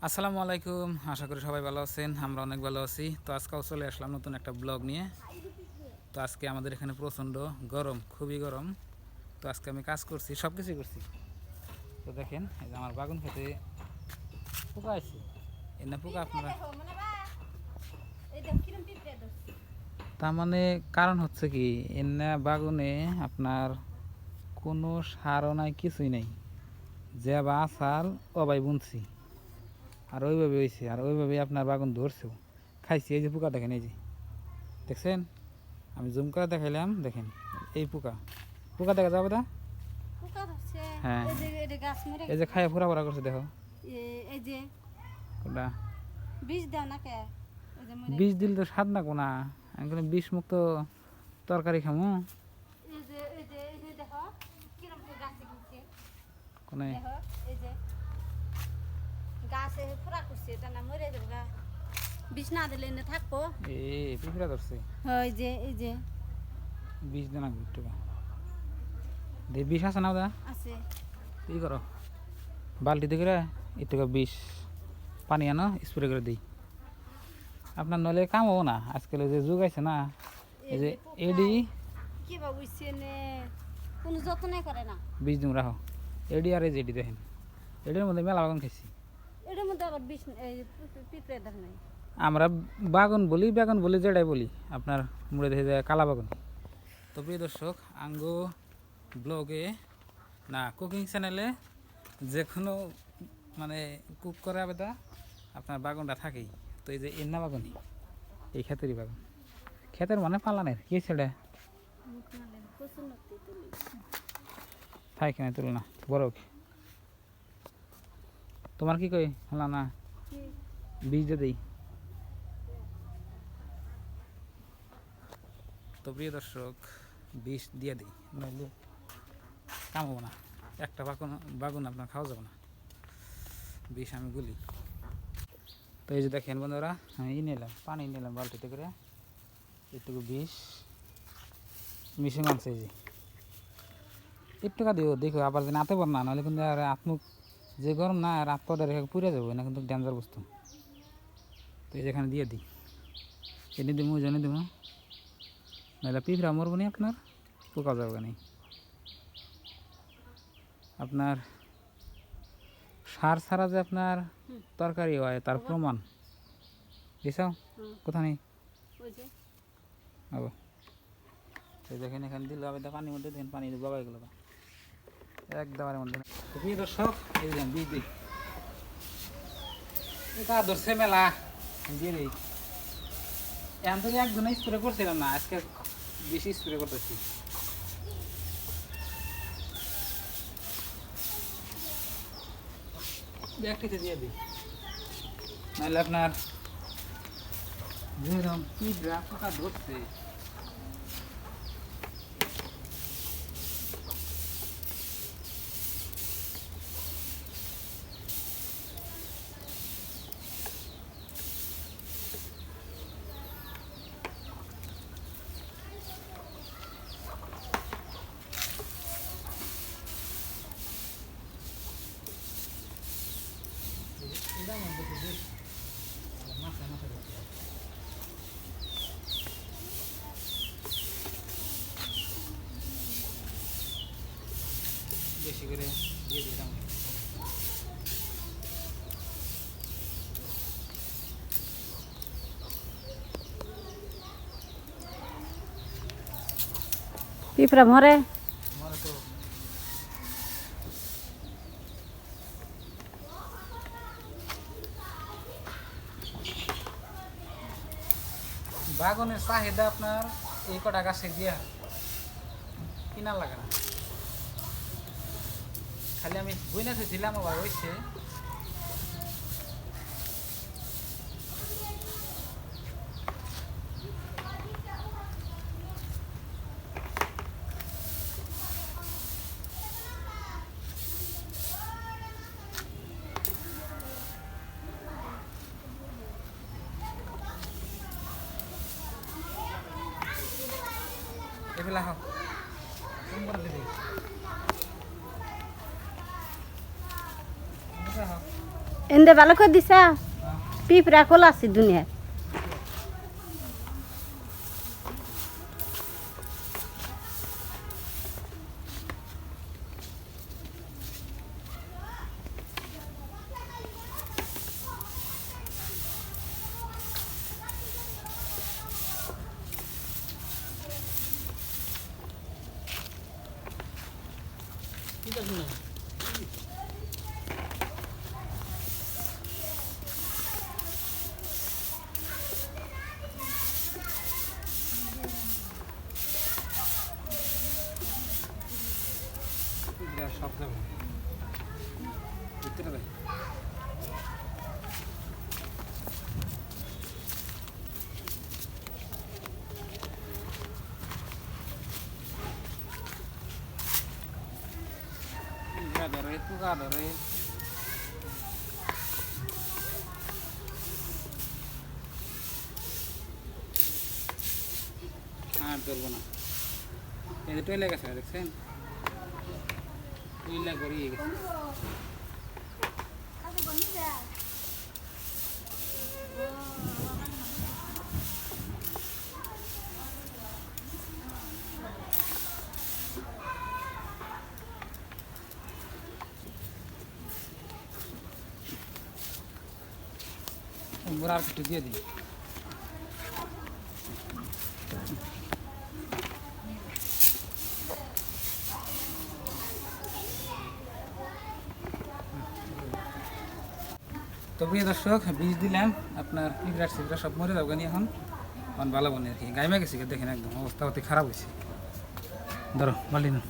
আসসালামু আলাইকুম, আশা করি সবাই ভালো আছেন। আমরা অনেক ভালো আছি। তো আজকেও চলে আসলাম নতুন একটা ব্লগ নিয়ে। তো আজকে আমাদের এখানে প্রচণ্ড গরম, খুবই গরম। তো আজকে আমি কাজ করছি, সব কিছুই করছি। তো দেখেন, এই যে আমার বাগুন খেতে পোকা আছে। এর না পোকা আপনারা, তার মানে কারণ হচ্ছে কি, এর না বাগুনে আপনার কোনো সারও নাই, কিছুই নাই। যে বা আসাল অবাই বুনছি, আর ওইভাবে হয়েছে, আর ওইভাবে আপনার বাগুন ধরছেও, খাইছি। এই যে পোকা দেখেন, এই যে দেখছেন, আমি জুম করে দেখাইলাম, দেখেন এই পোকা, পোকা দেখা যাবে না? হ্যাঁ, এই যে খাইয়া ফোরা ফোরা করছে, দেখো। কোনটা বিষ দিল তো স্বাদ না কোনা, আমি বিষ মুক্ত তরকারি খামু কোনে। বিষ না দিলে এনে থাকবো। পিঁপড়া ধরছে, বিষ দেনা একটু দে, বিষ আছে না ওদা আছে। ই করো, বালতিতে করে একটু বিষ পানি আনো, স্প্রে করে দিই। আপনার নইলে কাম হবো না। আজকাল যে যুগ আছে না, এই যে এডি কি বুঝছে নে, কোনো যত্নই করে না। বিষ দিন রাখো, এডি আর এই যে এডি দেখেন, এডির মধ্যে মেলা বাগান খাইছি। এটার মধ্যে আবার বিষ পিঁপড়ে ধর নাই। আমরা বাগান বলি, বেগুন বলি, যেটাই বলি, আপনার মুড়ে দেখে যায় কালা বাগান। তো প্রিয় দর্শক, আঙ্গো ব্লগে না কুকিং চ্যানেলে যে কোনো মানে কুক করে আবেদা আপনার বাগানটা থাকেই। তো এই যে এন্না বাগানই, এই ক্ষেতেরই বাগান, ক্ষেতের মানে পালানের কি ছেড়ে থাকে না, তুলে না বড়। তোমার কি কই হলা না, বীজ দিয়ে দিই। তো প্রিয় দর্শক, বিষ দিয়ে দিই, নইলে কাম হবো না। একটা বাগুন আপনার খাওয়া যাবে না, বিষ আমি গুলি। তো এই যে দেখেন বন্ধুরা, আমি নিলাম পানি, নিলাম বালতিতে করে, একটু বিষ মিশিয়ে আনছে। এই যে একটু দিও, দেখো আবার যেন আতে পার না, নাহলে কিন্তু আর আত্মুখ যে গরম না, আর আত্মটা রেখে পুড়ে যাবো না, কিন্তু ডেঞ্জার বস্তু। তো এই যেখানে দিয়ে দিই, এনে দিব, জেনে দিব, নাহলে পিঁপড়া মরবো নি, আপনার পোকা যাবে না। আপনার সার ছাড়া যে আপনার তরকারি হয়, তার প্রমাণ দিছাও কোথা নেই। দেখেন এখানে দিল আবার পানির মধ্যে, দেখেন পানি বাবাই গেল একদমের মধ্যে। প্রিয় দর্শক, এই যে বীজ দিই, এটা ধরছে মেলা, দিয়ে দিই। এখন থেকে একজনে স্প্রে করছিলাম না, আজকে বেশি স্প্রে করতেছি। ব্যাগটিতে দিয়ে দিই, নাহলে আপনার যেরকম পিঁপড়া পোকা ধরছে। বেশি করে দিয়ে দিতাম। পিঁপড়া মরে তো বাগানের চাহিদা আপনার এই কটা গাছে দিয়া কিনা লাগে না, খালি আমি বুইনা থুইছিলাম, আবার হয়েছে। এগুলা হোক দিদি, হোক এন্দে ভালো করে দিছা পিঁপড়া খোলা আছে দুনিয়ার সব যাবে ভিতরে ভাই ধরে পোকা ধরে আর ধরবো না এই যে টয়লেট গেছে দেখছেন টয়লেট গড়িয়ে গেছে বুড়ার একটু দিয়ে দিই তো প্রিয় দর্শক বীজ দিলাম আপনার পিঁপড়ার সিপড়া সব মরে যাবো নি এখন ভালো বনে আর কি গাইমা গেছি দেখেন একদম অবস্থা অতি খারাপ হয়েছে ধরো বালি না